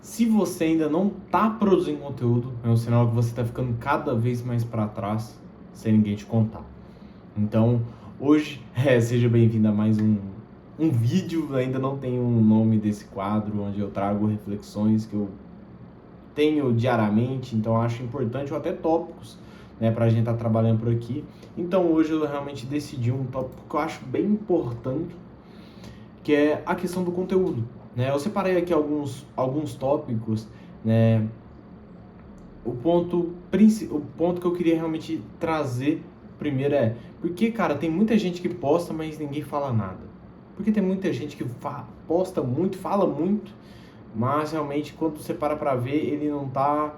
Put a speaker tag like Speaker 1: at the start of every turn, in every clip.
Speaker 1: Se você ainda não está produzindo conteúdo, é um sinal que você está ficando cada vez mais para trás, sem ninguém te contar. Então, hoje, seja bem-vindo a mais um vídeo. Ainda não tem um nome desse quadro, onde eu trago reflexões que eu tenho diariamente, então acho importante, ou até tópicos, né, para a gente estar trabalhando por aqui. Então, hoje eu realmente decidi um tópico que eu acho bem importante, que é a questão do conteúdo. Né? Eu separei aqui alguns tópicos, né? O ponto que eu queria realmente trazer primeiro é, porque, cara, tem muita gente que posta, mas ninguém fala nada. Porque tem muita gente que posta muito, fala muito, mas realmente quando você para ver, ele não tá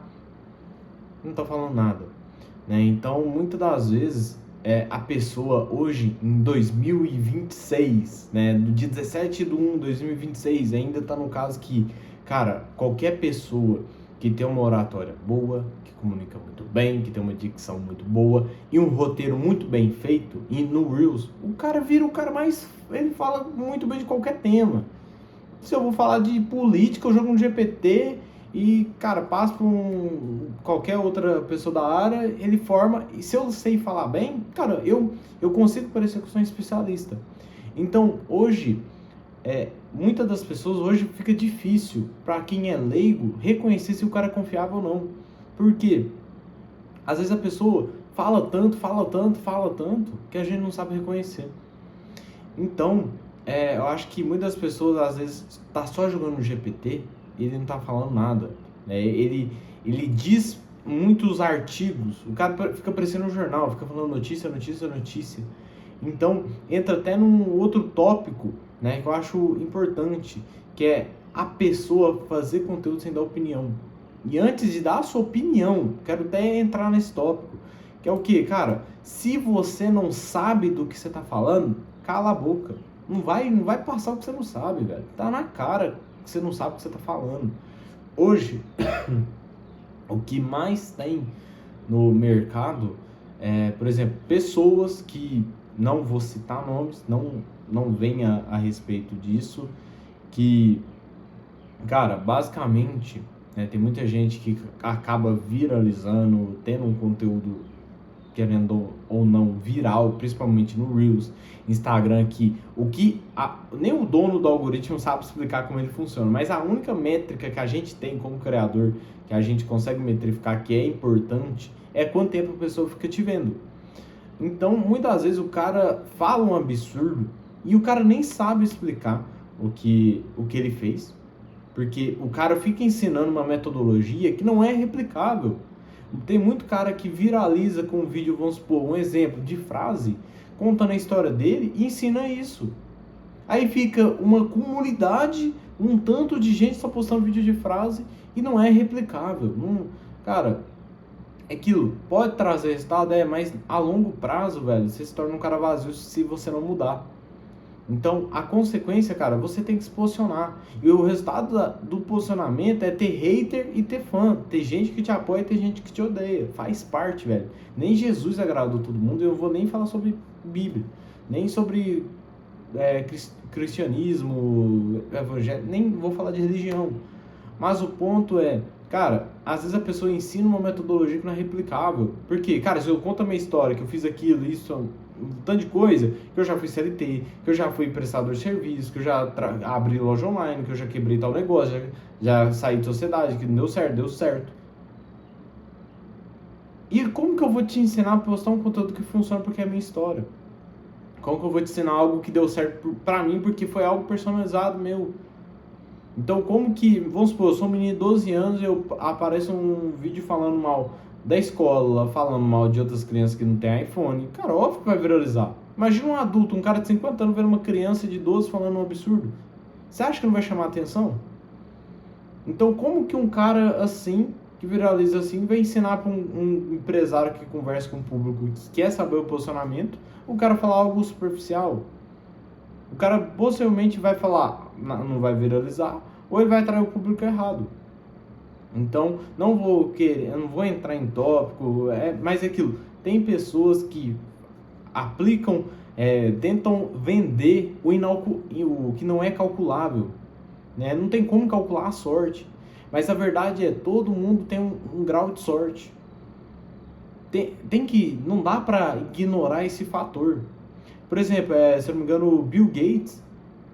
Speaker 1: falando nada, né? Então, muitas das vezes, a pessoa hoje, em 2026, né, no dia 17/1/2026, ainda tá no caso que, cara, qualquer pessoa que tem uma oratória boa, que comunica muito bem, que tem uma dicção muito boa e um roteiro muito bem feito, e no Reels, o cara vira o cara mais... ele fala muito bem de qualquer tema. Se eu vou falar de política, eu jogo um GPT e, cara, passo para qualquer outra pessoa da área, ele forma, e se eu sei falar bem, cara, eu consigo parecer que eu sou um especialista. Então, hoje, muitas das pessoas, hoje fica difícil para quem é leigo reconhecer se o cara é confiável ou não. Por quê? Às vezes a pessoa fala tanto, que a gente não sabe reconhecer. Então, eu acho que muitas pessoas, às vezes, tá só jogando no GPT e ele não tá falando nada, né? Ele diz muitos artigos, o cara fica aparecendo no jornal, fica falando notícia. Então, entra até num outro tópico, né, que eu acho importante, que é a pessoa fazer conteúdo sem dar opinião. E antes de dar a sua opinião, quero até entrar nesse tópico, que é o que, cara? Se você não sabe do que você tá falando, cala a boca. Não vai passar o que você não sabe, velho. Tá na cara que você não sabe o que você tá falando. Hoje, o que mais tem no mercado é, por exemplo, pessoas que, não vou citar nomes, não venha a respeito disso, que, cara, basicamente, né, tem muita gente que acaba viralizando, tendo um conteúdo, querendo ou não, viral, principalmente no Reels, Instagram, que nem o dono do algoritmo sabe explicar como ele funciona, mas a única métrica que a gente tem como criador, que a gente consegue metrificar, que é importante, é quanto tempo a pessoa fica te vendo. Então, muitas vezes o cara fala um absurdo e o cara nem sabe explicar o que ele fez, porque o cara fica ensinando uma metodologia que não é replicável. Tem muito cara que viraliza com um vídeo, vamos supor, um exemplo de frase, contando a história dele e ensina isso. Aí fica uma comunidade, um tanto de gente só postando vídeo de frase e não é replicável. Não, cara, aquilo pode trazer resultado, mas a longo prazo, velho, você se torna um cara vazio se você não mudar. Então, a consequência, cara, você tem que se posicionar. E o resultado do posicionamento é ter hater e ter fã. Ter gente que te apoia e ter gente que te odeia. Faz parte, velho. Nem Jesus agradou todo mundo. Eu vou nem falar sobre Bíblia. Nem sobre cristianismo, evangelho. Nem vou falar de religião. Mas o ponto é, cara, às vezes a pessoa ensina uma metodologia que não é replicável. Por quê? Cara, se eu conto a minha história, que eu fiz aquilo, isso, um tanto de coisa, que eu já fui CLT, que eu já fui prestador de serviço, que eu já abri loja online, que eu já quebrei tal negócio, já saí de sociedade, que não deu certo, deu certo. E como que eu vou te ensinar a postar um conteúdo que funciona porque é a minha história? Como que eu vou te ensinar algo que deu certo pra mim porque foi algo personalizado meu? Então, como que, vamos supor, eu sou um menino de 12 anos e aparece um vídeo falando mal da escola, falando mal de outras crianças que não tem iPhone, cara, óbvio que vai viralizar. Imagina um adulto, um cara de 50 anos vendo uma criança de 12 falando um absurdo. Você acha que não vai chamar atenção? Então, como que um cara assim, que viraliza assim, vai ensinar para um empresário que conversa com o público, que quer saber o posicionamento, o cara falar algo superficial? O cara possivelmente vai falar, não vai viralizar, ou ele vai atrair o público errado. Então, eu não vou entrar em tópico, mas é aquilo. Tem pessoas que aplicam, tentam vender o que não é calculável, né? Não tem como calcular a sorte. Mas a verdade é, todo mundo tem um grau de sorte. Não dá pra ignorar esse fator. Por exemplo, se eu não me engano, o Bill Gates,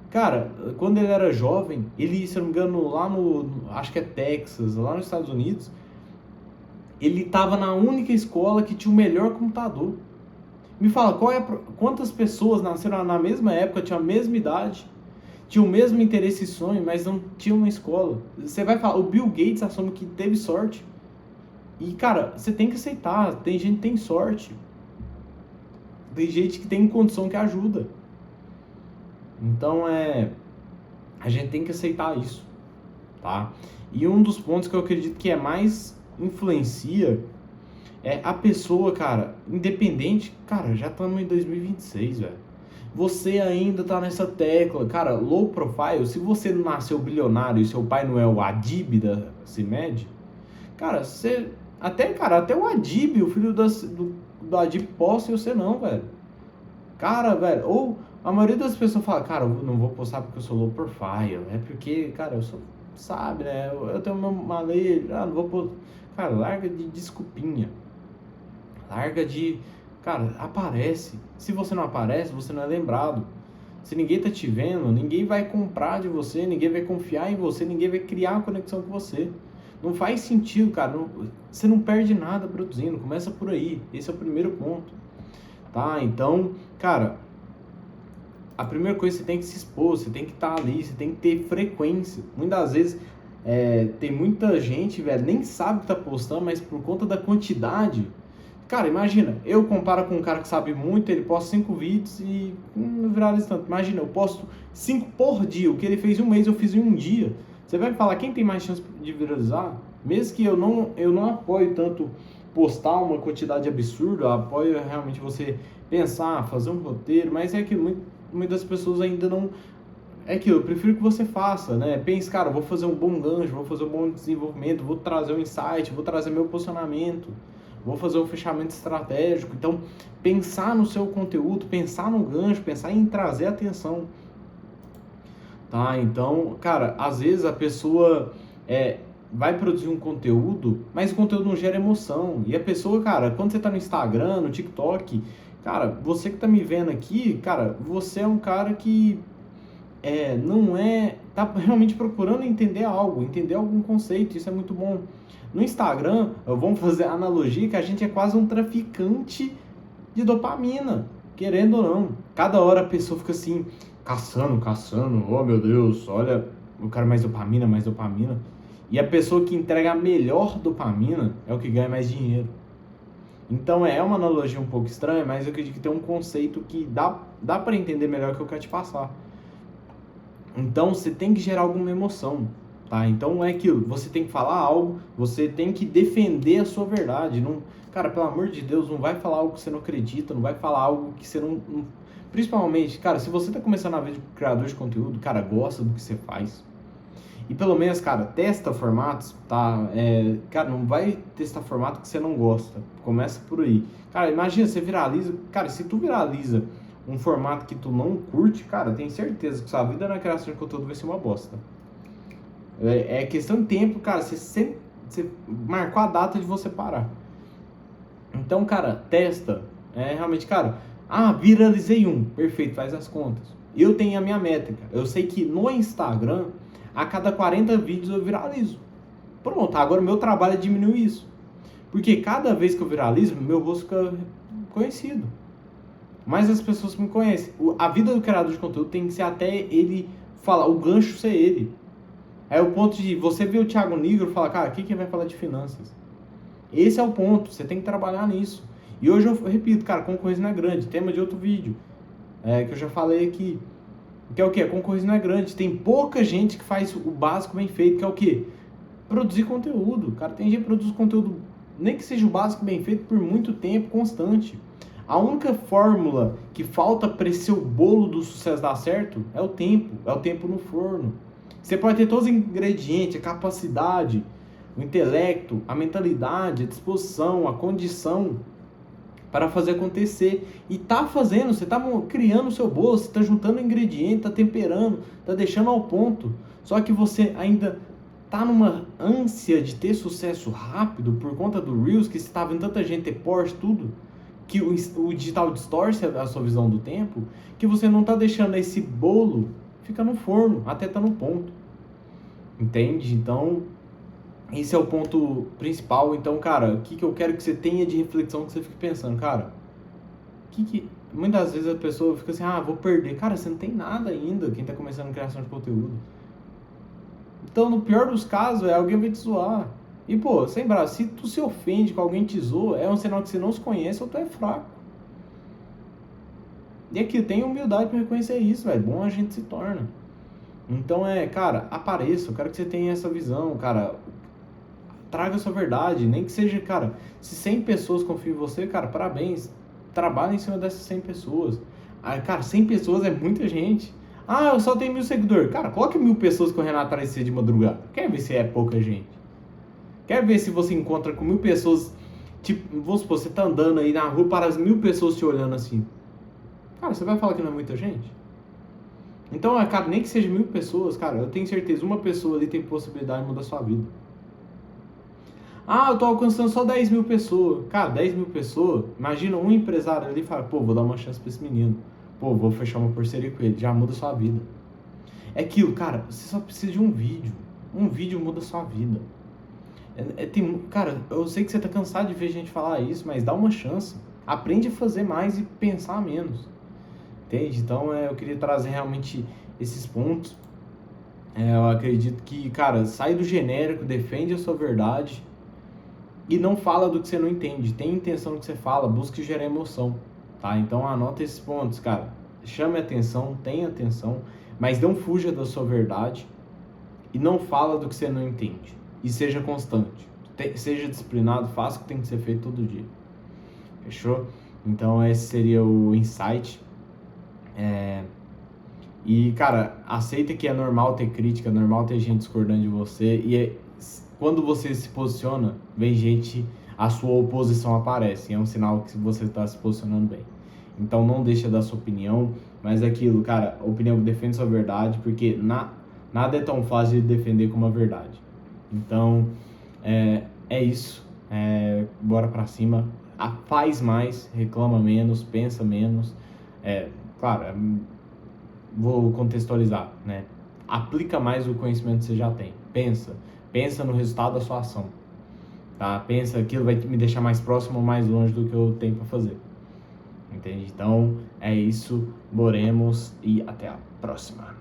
Speaker 1: cara, quando ele era jovem, ele, se eu não me engano, lá no, acho que é Texas, lá nos Estados Unidos, ele tava na única escola que tinha o melhor computador. Me fala, quantas pessoas nasceram na mesma época, tinham a mesma idade, tinham o mesmo interesse e sonho, mas não tinham uma escola? Você vai falar, o Bill Gates assume que teve sorte. E, cara, você tem que aceitar, tem gente que tem sorte. Tem gente que tem condição que ajuda. Então, a gente tem que aceitar isso, tá? E um dos pontos que eu acredito que mais influencia é a pessoa, cara, independente, cara, já estamos em 2026, velho. Você ainda tá nessa tecla, cara, low profile. Se você não nasceu bilionário e seu pai não é o Adib da CIMED, cara, você... Até o Adib, o filho do Adib posta e você não, velho. Cara, velho, ou a maioria das pessoas fala, cara, eu não vou postar porque eu sou low profile. É porque, cara, eu sou, sabe, né? Eu tenho uma lei, não vou postar. Cara, larga de desculpinha. Larga de... Cara, aparece. Se você não aparece, você não é lembrado. Se ninguém tá te vendo, ninguém vai comprar de você, ninguém vai confiar em você, ninguém vai criar uma conexão com você. Não faz sentido, cara. Você não perde nada produzindo. Começa por aí. Esse é o primeiro ponto. Tá? Então, cara, a primeira coisa, você tem que se expor, você tem que estar ali, você tem que ter frequência. Muitas vezes, tem muita gente, velho, nem sabe que tá postando, mas por conta da quantidade... Cara, imagina, eu comparo com um cara que sabe muito, ele posta 5 vídeos e não viraliza tanto. Imagina, eu posto 5 por dia. O que ele fez em um mês, eu fiz em um dia. Você vai me falar, quem tem mais chance de viralizar? Mesmo que eu não apoio tanto postar uma quantidade absurda, eu apoio realmente você pensar, fazer um roteiro, mas é que muitas pessoas ainda não... É que eu prefiro que você faça, né? Pense, cara, vou fazer um bom gancho, vou fazer um bom desenvolvimento, vou trazer um insight, vou trazer meu posicionamento, vou fazer um fechamento estratégico. Então, pensar no seu conteúdo, pensar no gancho, pensar em trazer atenção. Tá? Então, cara, às vezes a pessoa vai produzir um conteúdo, mas o conteúdo não gera emoção. E a pessoa, cara, quando você tá no Instagram, no TikTok, cara, você que tá me vendo aqui, cara, você é um cara que tá realmente procurando entender algo, entender algum conceito. Isso é muito bom. No Instagram, vamos fazer a analogia que a gente é quase um traficante de dopamina, querendo ou não. Cada hora a pessoa fica assim, caçando, oh meu Deus, olha, eu quero mais dopamina, mais dopamina. E a pessoa que entrega a melhor dopamina é o que ganha mais dinheiro. Então é uma analogia um pouco estranha, mas eu acredito que tem um conceito que dá para entender melhor que eu quero te passar. Então você tem que gerar alguma emoção, tá? Então é aquilo, você tem que falar algo, você tem que defender a sua verdade. Não, cara, pelo amor de Deus, não vai falar algo que você não acredita, não vai falar algo que você não... Principalmente, cara, se você tá começando a ver de criador de conteúdo, cara, gosta do que você faz. E pelo menos, cara, testa formatos, tá? Cara, não vai testar formato que você não gosta. Começa por aí. Cara, imagina, você viraliza... Cara, se tu viraliza um formato que tu não curte, cara, tem certeza que sua vida na criação de conteúdo vai ser uma bosta. É questão de tempo, cara, você marcou a data de você parar. Então, cara, testa. Realmente, cara, viralizei perfeito, faz as contas. Eu tenho a minha métrica. Eu sei que no Instagram, a cada 40 vídeos eu viralizo. Pronto, agora o meu trabalho é diminuir isso. Porque cada vez que eu viralizo, meu rosto fica conhecido. Mas as pessoas me conhecem. A vida do criador de conteúdo tem que ser até ele falar, o gancho ser ele. É o ponto de você ver o Thiago Nigro e falar, cara, o que vai falar de finanças? Esse é o ponto, você tem que trabalhar nisso. E hoje eu repito, cara, concorrência não é grande, tema de outro vídeo, que eu já falei aqui. Que é o quê? A concorrência não é grande, tem pouca gente que faz o básico bem feito, que é o quê? Produzir conteúdo. Cara, tem gente que produz conteúdo, nem que seja o básico bem feito, por muito tempo, constante. A única fórmula que falta para esse seu bolo do sucesso dar certo é o tempo no forno. Você pode ter todos os ingredientes, a capacidade, o intelecto, a mentalidade, a disposição, a condição para fazer acontecer. E tá fazendo, você tá criando o seu bolo, você tá juntando ingrediente, tá temperando, tá deixando ao ponto. Só que você ainda tá numa ânsia de ter sucesso rápido por conta do Reels, que você tá vendo tanta gente ter Porsche, tudo, que o digital distorce a sua visão do tempo, que você não tá deixando esse bolo ficar no forno, até tá no ponto. Entende? Então, esse é o ponto principal. Então, cara, o que eu quero que você tenha de reflexão, que você fique pensando, cara, muitas vezes a pessoa fica assim, vou perder. Cara, você não tem nada ainda, quem tá começando a criação de conteúdo. Então, no pior dos casos, alguém vai te zoar. E, pô, sem braço, se tu se ofende com alguém te zoa, é um sinal que você não se conhece ou tu é fraco. E aqui, tenha humildade pra reconhecer isso, velho. Bom a gente se torna. Então, cara, apareça. Eu quero que você tenha essa visão, cara. Traga a sua verdade. Nem que seja, cara, se 100 pessoas confiam em você, cara, parabéns. Trabalhe em cima dessas 100 pessoas. Cara, 100 pessoas é muita gente. Eu só tenho 1000 seguidores. Cara, coloque 1000 pessoas correndo atrás de você de madrugada. Quer ver se é pouca gente? Quer ver se você encontra com 1000 pessoas, tipo, vamos supor, você tá andando aí na rua para as 1000 pessoas te olhando assim. Cara, você vai falar que não é muita gente? Então, cara, nem que seja 1000 pessoas, cara, eu tenho certeza, uma pessoa ali tem possibilidade de mudar a sua vida. Eu tô alcançando só 10.000 pessoas. Cara, 10.000 pessoas, imagina um empresário ali e fala, pô, vou dar uma chance pra esse menino. Pô, vou fechar uma parceria com ele, já muda a sua vida. É aquilo, cara, você só precisa de um vídeo. Um vídeo muda a sua vida. Cara, eu sei que você tá cansado de ver gente falar isso, mas dá uma chance. Aprende a fazer mais e pensar menos. Entende? Então, eu queria trazer realmente esses pontos. Eu acredito que, cara, sai do genérico, defende a sua verdade e não fala do que você não entende. Tem intenção do que você fala, busque gerar emoção. Tá? Então anota esses pontos, cara. Chame atenção, tenha atenção, mas não fuja da sua verdade e não fala do que você não entende. E seja constante. Seja disciplinado, faça o que tem que ser feito todo dia. Fechou? Então esse seria o insight. E, cara, aceita que é normal ter crítica, é normal ter gente discordando de você. E quando você se posiciona, vem gente, a sua oposição aparece. E é um sinal que você está se posicionando bem. Então não deixa dar sua opinião, mas é aquilo, cara, a opinião que defende sua verdade, porque nada é tão fácil de defender como a verdade. Então, é isso. Bora pra cima. Faz mais, reclama menos, pensa menos. Claro, vou contextualizar, né? Aplica mais o conhecimento que você já tem. Pensa no resultado da sua ação. Tá? Pensa que aquilo vai me deixar mais próximo ou mais longe do que eu tenho para fazer. Entende? Então, é isso. Boremos e até a próxima.